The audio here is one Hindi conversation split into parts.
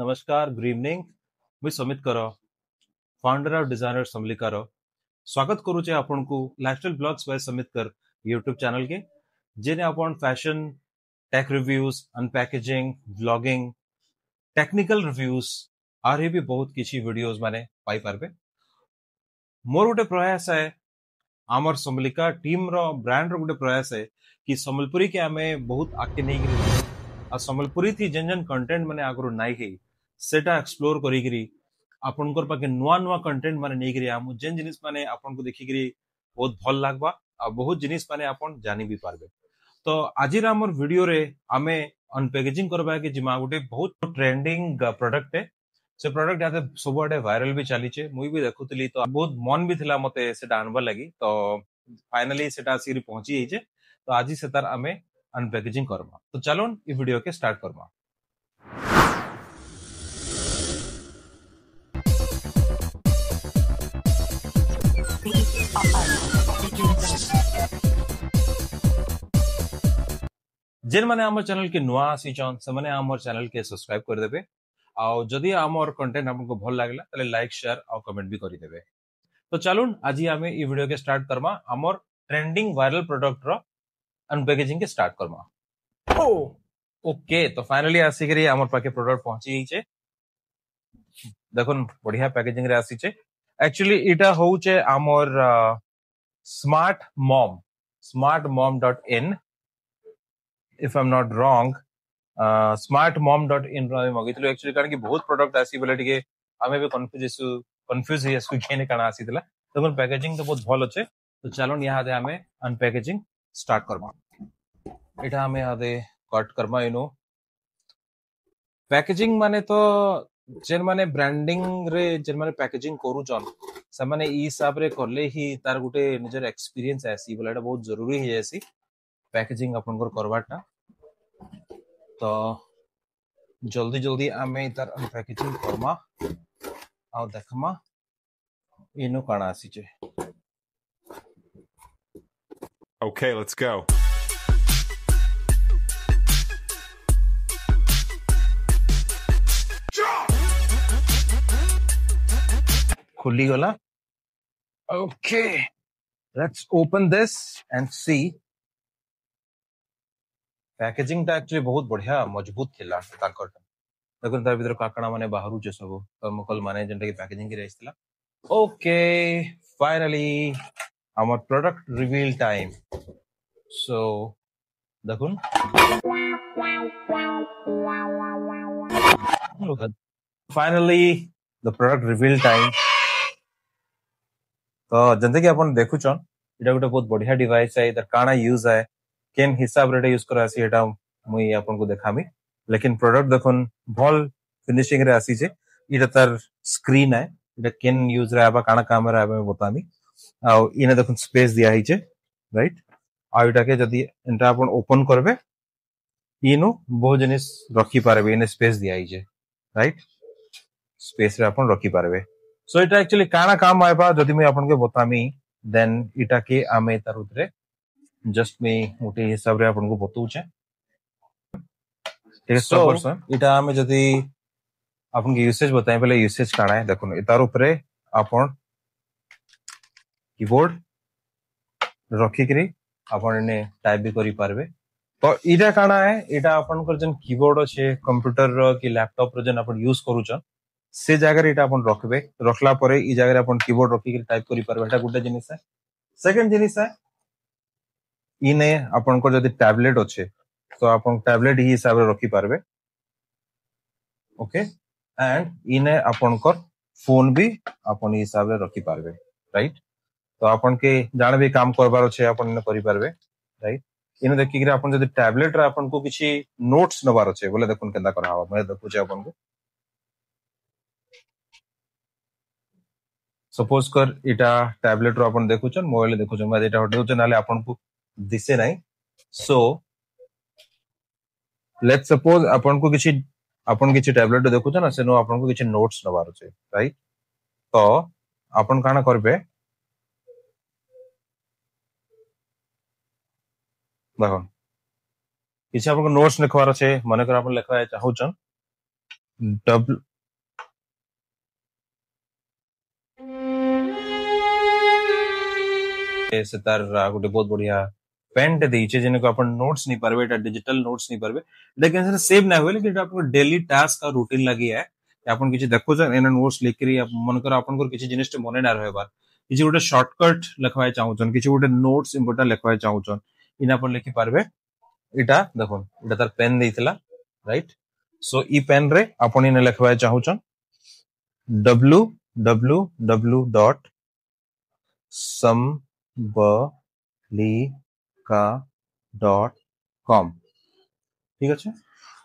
नमस्कार, गुड इवनिंग। मुझे समित कर फाउंडर और डिजाइनर समलिकार स्वागत करुचे आपन को लाइफस्टाइल ब्लॉग्स बाय समित कर यूट्यूब चैनल के जेने अपन fashion tech reviews unpackaging vlogging technical reviews आरे भी बहुत किछि वीडियोस माने पाई पारबे। मोर गोटे प्रयास है आमर समलिका टीम रो ब्रांड रो गोटे प्रयास है कि संबलपुरी के आमे बहुत आके नहीं आ संबलपुरी थी जन जन कंटेंट माने आगरो नाइ हे सेटा एक्सप्लोर करिगिरी आपनकर पाके नुआ नुआ कंटेंट माने नेगिरी आमु जेन जिनिस माने आपन को देखिगिरी बहुत भल लागबा आ बहुत जिनिस माने आपन जानि भी पारबे। तो आजिर हमर वीडियो रे आमे अनपैकेजिंग करबा के जिमा गोटे बहुत ट्रेंडिंग प्रोडक्ट है से प्रोडक्ट याते सबुआडे वायरल भी चली छे मुई भी देखुतली तो बहुत मन भी थिला मते सेटा अनबा लागि तो फाइनली सेटा सिरी पहुंची हिचे तो आजि से तार आमे अनपैकेजिंग करमा। तो चलो ई वीडियो के स्टार्ट करमा। जेन माने हमर चैनल के नुआ आसीचन से माने हमर चैनल के सब्सक्राइब कर देबे आ जदि हमर कंटेंट आपको भल लागला तले लाइक शेयर और कमेंट भी करि देबे। तो चलून आज आमे ई वीडियो के स्टार्ट करमा हमर ट्रेंडिंग वायरल प्रोडक्ट रो अनपैकेजिंग के स्टार्ट करमा। ओके तो फाइनली आसी करी हमर पाके प्रोडक्ट पहुंची छे देखुन बढ़िया पैकेजिंग रे आसी छे। एक्चुअली इटा होउचे हमर smartmom.in if I'm not wrong smartmom.in रो मगितलो एक्चुअली कारण कि बहुत प्रोडक्ट आसी बोले टिके हमें भी कंफ्यूज है इसको केने काना आसी दिला तो पैकेजिंग तो बहुत भल अच्छे। तो चलो यहाँ दे हमें अनपैकेजिंग स्टार्ट करमा। इटा हमें यहाँ दे कट करमा इनो पैकेजिंग माने तो जेन माने ब्रांडिंग रे जेन माने पैकेजिंग करू जन से माने ई हिसाब रे करले ही तार गुटे निजर एक्सपीरियंस आसी बोले एटा बहुत जरूरी है ऐसी पैकेजिंग अपन को करवाटा। तो जल्दी जल्दी आमे तार अनपैकेजिंग करमा आ देखमा इनो काना आसी छे। Okay, let's go. खुली गला। Okay, let's open this and see. Packaging टा एक्चुअली बहुत बढ़िया मजबूत थिला ताकर देखो तार भीतर काकड़ा माने बाहरु जे सब थर्मोकोल माने जेंटा की पैकेजिंग के रहइसला। Okay finally our product reveal time. So देखुन finally the product reveal time. तो जंते कि अपन देखुचन इटा गोटे बहुत बढ़िया डिवाइस है इधर काना यूज है केन हिसाब रे यूज करा सी एटा मुई आपन को देखामी लेकिन प्रोडक्ट देखुन भल फिनिशिंग रे आसी जे इटा तार स्क्रीन है इटा केन यूज रे आबा काना काम रे आबा बतामी आ इने देखुन स्पेस दिया हिचे राइट आ इटा के जदी एंटा अपन ओपन करबे इनो बहुत जिनिस रखी पारबे इने स्पेस दिया हिचे राइट स्पेस रे अपन रखी पारबे। सो इटा एक्चुअली काना काम आबा जदी मैं अपन के बतामी देन इटा के आमे तार उतरे जस्ट में मोटे हिसाब रे अपन को बतौचे ठीक है। सो इटा हमें जदी अपन के यूसेज बताए पहले यूसेज काना है देखो तार ऊपर अपन कीबोर्ड रखी करी अपन ने टाइप भी करी पारबे। तो इटा काना है इटा अपन को जन कीबोर्ड अछि कंप्यूटर रो कि लैपटॉप रो जन अपन यूज करूछन से जगह रे इटा अपन रखबे रखला परे ई जगह रे अपन कीबोर्ड रखी करी टाइप करी पारबे एटा गुटे जिनिस है। सेकंड जिनिस है इने अपन को जदी टैबलेट अच्छे तो अपन टैबलेट ही हिसाब रे रखी पारबे ओके एंड इने अपन को फोन भी अपन हिसाब रे रखी पारबे राइट। तो अपन के जान भी काम करबार अच्छे अपन ने करि पारबे राइट। इने देखि कि अपन जदी टैबलेट रे अपन को किछि नोट्स नबार अच्छे बोले देखुन केंदा करा हो मैं देखु जे अपन को सपोज कर इटा टैबलेट रो अपन देखुचन मोबाइल देखुचन मैं एटा हटेउ नाले अपन को दिसे नाही। सो लेट्स सपोज अपन को किछि टैबलेट देखुचन ना सेनो अपन को किछि नोट्स नबार छै राइट। तो अपन काना करबे देखो किछि अपन को नोट्स लिखवार छै माने कर अपन लिखवा चाहौचन W से तार गोटे बहुत बढ़िया पेन टे देइचे जेने को अपन नोट्स नहीं पारबे, एटा डिजिटल नोट्स नहीं पारबे, लेकिन से सेव ना होले, लेकिन एटा अपन डेली टास्क का रूटीन लगी है कि अपन किछि देखो छ एना नोट्स लिख करी मन कर अपन को किछि जिनिस मने ना रहबार, किछि गोटे शॉर्टकट लिखवाय चाहू छन, किछि गोटे नोट्स इंपोर्टेंट लिखवाय चाहू छन, इना अपन लिखि पारबे। इटा देखो इटा तार पेन देइतला, राइट। सो ई पेन रे अपन इने लिखवाय चाहू छन www.sambalika.com, ठीक अच्छे।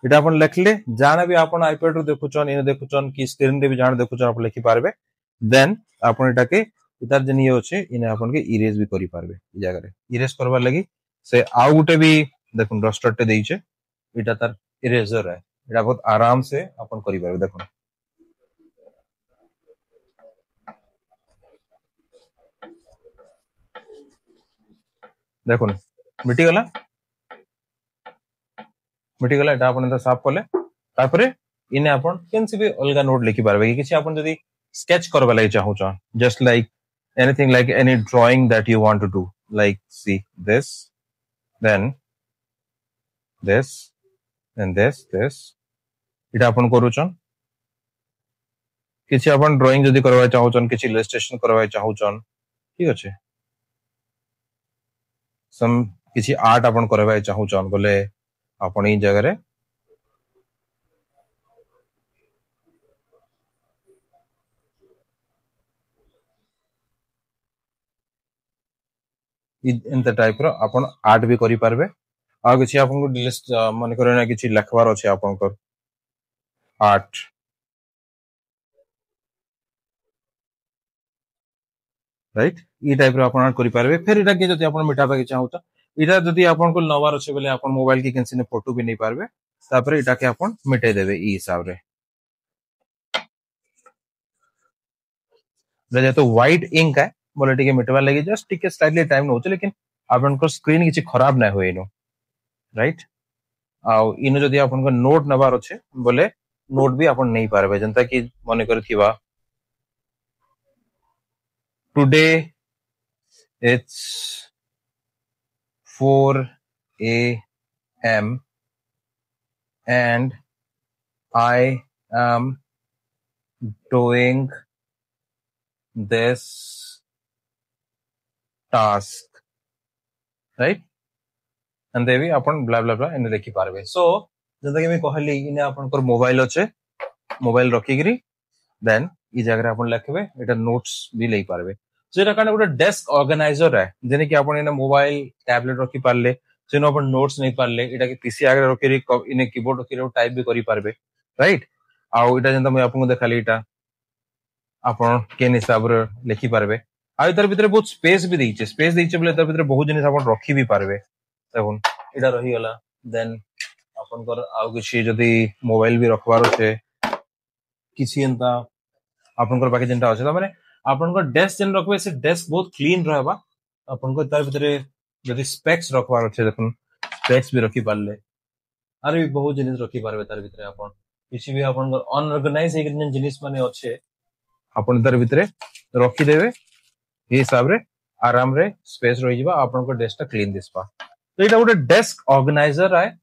इटा अपन लिखले जाने भी अपन आईपैड रो देखुचन, इने देखुचन कि स्क्रीन रे भी जाने देखुचन, अपन लिखि पारबे। देन अपन इटा के इतार जन ये होचे इने अपन के इरेज भी करि पारबे। ई जगह रे इरेज करबा लगी से आउ गुटे भी देखुन डस्टर टे देइचे, इटा तार इरेजर है, इटा बहुत आराम से अपन करि पारबे। देखुन देखुन मिटी गला एटा अपन साफ कले, तापरे इने अपन केनसी भी अलगा नोट लिखि पारबे कि किछि अपन जदी स्केच करबा लागि चाहू छ, just like anything, like any drawing that you want to do, like see this then this and this इटा अपन करू छन। किछि अपन ड्राइंग जदी करबा चाहू छन, किछि इलस्ट्रेशन करबा चाहू छन, ठीक अछि, सम किछि आर्ट अपन करबा चाहू छन बोले अपन ई जगह रे इन द टाइप रो अपन आर्ट भी करि पारबे। आ किछि अपन को लिस्ट मन करे ना किछि लिखवार अछि अपन को आर्ट, राइट, ई टाइप रो अपन आर्ट करि पारबे। फिर इटा के जति अपन मिटाबा के चाहू त इटा जति अपन को नवार अछि बोले अपन मोबाइल की केनसी ने फोटो भी नहीं पारबे, तापर इटा के अपन मिटाई देबे ई हिसाब रे। जेतो व्हाइट इंक है बोले टिके मिटवा लगी जस्ट टिके स्लाइटली टाइम न होचे, लेकिन अपन को स्क्रीन किछि खराब ना होए नो, राइट। आ इनो जदी अपन को नोट नबार अछि बोले नोट भी अपन नहीं पारबे, जनता कि मने करथिबा today it's 4 AM and I am doing this task, right, and देवी अपन ब्ला ब्ला ब्ला इने देखि पारबे। सो जदा कि मैं कहली इने अपन को मोबाइल अच्छे, मोबाइल रखी गिरी देन ई जगह अपन लिखबे, एटा नोट्स भी ले पारबे। सो एटा काने गोटे डेस्क ऑर्गेनाइजर है, जेने कि अपन इने मोबाइल टैबलेट रखि पारले, जेनो अपन नोट्स नहीं पारले एटा के पीसी आगे रखि इने कीबोर्ड रखि टाइप भी करि पारबे, राइट। आ एटा जंता मैं आपन को देखाली एटा अपन केन हिसाब रे लिखि पारबे। आ इधर भीतर बहुत स्पेस भी देइचे, स्पेस देइचे बोले इधर भीतर बहुत जिनिस अपन रखि भी पारबे। देखुन एटा रहि गला, देन अपन कर आउ किछि जदी मोबाइल भी रखवार छै, किछि एंता अपन को बाकी जेंटा अछि, माने अपन को डेस्क जेन रखबे से डेस्क बहुत क्लीन रहबा। अपन को तार भीतर जदी स्पेक्स रखवार छै, देखुन स्पेक्स भी रखि पारले, आरे भी बहुत जिनिस रखि पारबे तार भीतर। अपन किछि भी अपन को अनऑर्गेनाइज एक जिनिस माने अछि अपन तार भीतर रखि देबे, ए हिसाब रे आराम रे स्पेस रहि जिबा, अपन को डेस्क क्लीन दिसबा। तो एटा गोटे डेस्क ऑर्गेनाइजर है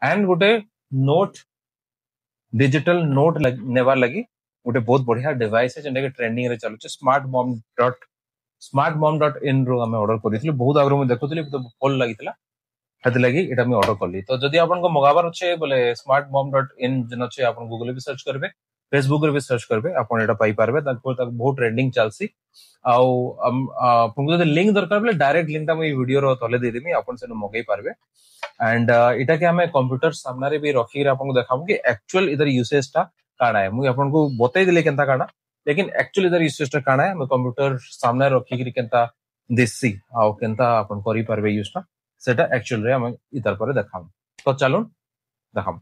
एंड गोटे नोट डिजिटल नोट नेबार लगी गोटे बहुत बढ़िया डिवाइस है, जेंटा के ट्रेंडिंग रे चलुचे। smartmom.in रो हमें ऑर्डर करिथिलु, बहुत आगरो में देखुथिलि तो भल लागितला, हते लगी एटा मैं ऑर्डर करली। तो जदी आपन को मगाबार अछि बोले smartmom.in जन अछि, आपन गूगल पे सर्च करबे, फेसबुक रे भी सर्च करबे, आपन एटा पाई पारबे। ताको तक बहुत ट्रेंडिंग चलसी। आउ आपन को जदी लिंक दरकार बोले डायरेक्ट लिंक ता मैं वीडियो रो तले दे देमी, आपन सेनो मगाई पारबे। एंड इटा के हमें कंप्यूटर सामने रे भी रखी रे आपन को देखाबो कि एक्चुअल इधर यूसेज ता काना है। मुई आपन को बतई देले केनता काना, लेकिन एक्चुअल इधर यूसेज ता काना है, मैं कंप्यूटर सामने रखी रे केनता दिससी आउ केनता आपन करि पारबे यूज ता, सेटा एक्चुअल रे हम इधर पर देखाम। तो चलून देखाम।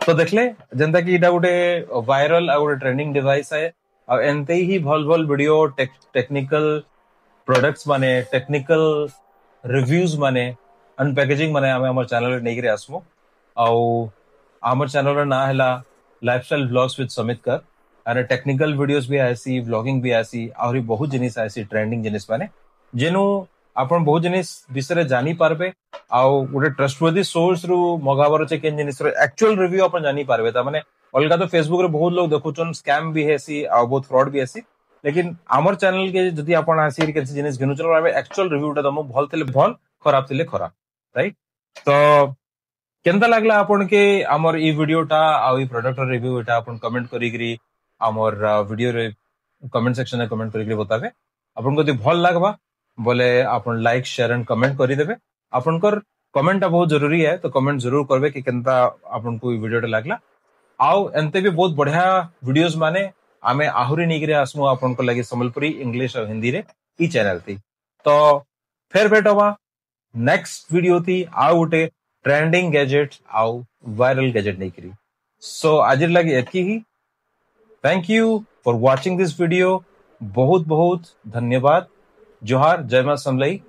तो देखले जेंता कि इटा गोटे वायरल आ गोटे ट्रेंडिंग डिवाइस है आ एंते ही भल भल वीडियो टेक्निकल प्रोडक्ट्स माने टेक्निकल रिव्यूज माने अनपैकेजिंग माने आमे हमर चैनल रे नेगिरे आसमु आउ हमर चैनल रे ना हला लाइफस्टाइल व्लॉग्स विद समित कर अरे टेक्निकल वीडियोस भी आसी व्लॉगिंग भी आसी आहुरी बहुत जिनिस आसी ट्रेंडिंग जिनिस माने जेनु आपण बहुत जिनिस विषय जानी पारबे आउ गोटे ट्रस्टवर्दी सोर्स रु मगावर छे केन जिनिस रो एक्चुअल रिव्यू आपण जानी पारबे ता माने अलगा तो फेसबुक रे बहुत लोग देखुचन स्कैम भी हेसी आ बहुत फ्रॉड भी हेसी लेकिन आमर चैनल के जदि आपण आसी केन जिनिस घेनुचन आमे एक्चुअल रिव्यू ता दमु भल थिले भल खराब थिले खराब राइट तो केनता लागला आपण के आमर ई वीडियो टा आ ई प्रोडक्ट रिव्यू एटा आपण कमेंट करिग्री आमर वीडियो रे कमेंट सेक्शन में कमेंट करिग्री बताबे आपण को भल लागबा बोले आपण लाइक शेयर एंड कमेंट करि देबे आपनकर कमेंट बहुत जरूरी है तो कमेंट जरूर करबे कि केनता आपन को वीडियो लागला आउ एंते भी बहुत बढ़िया वीडियोस माने आमे आहुरी निगरे आसमु आपन को लागि संबलपुरी इंग्लिश और हिंदी रे ई चैनल थी तो फिर भेटवा नेक्स्ट वीडियो थी आउ उटे ट्रेंडिंग गैजेट आउ वायरल गैजेट नहीं करी सो आज लगी एतकी ही thank you for watching this video बहुत बहुत धन्यवाद जोहार जय मां समलई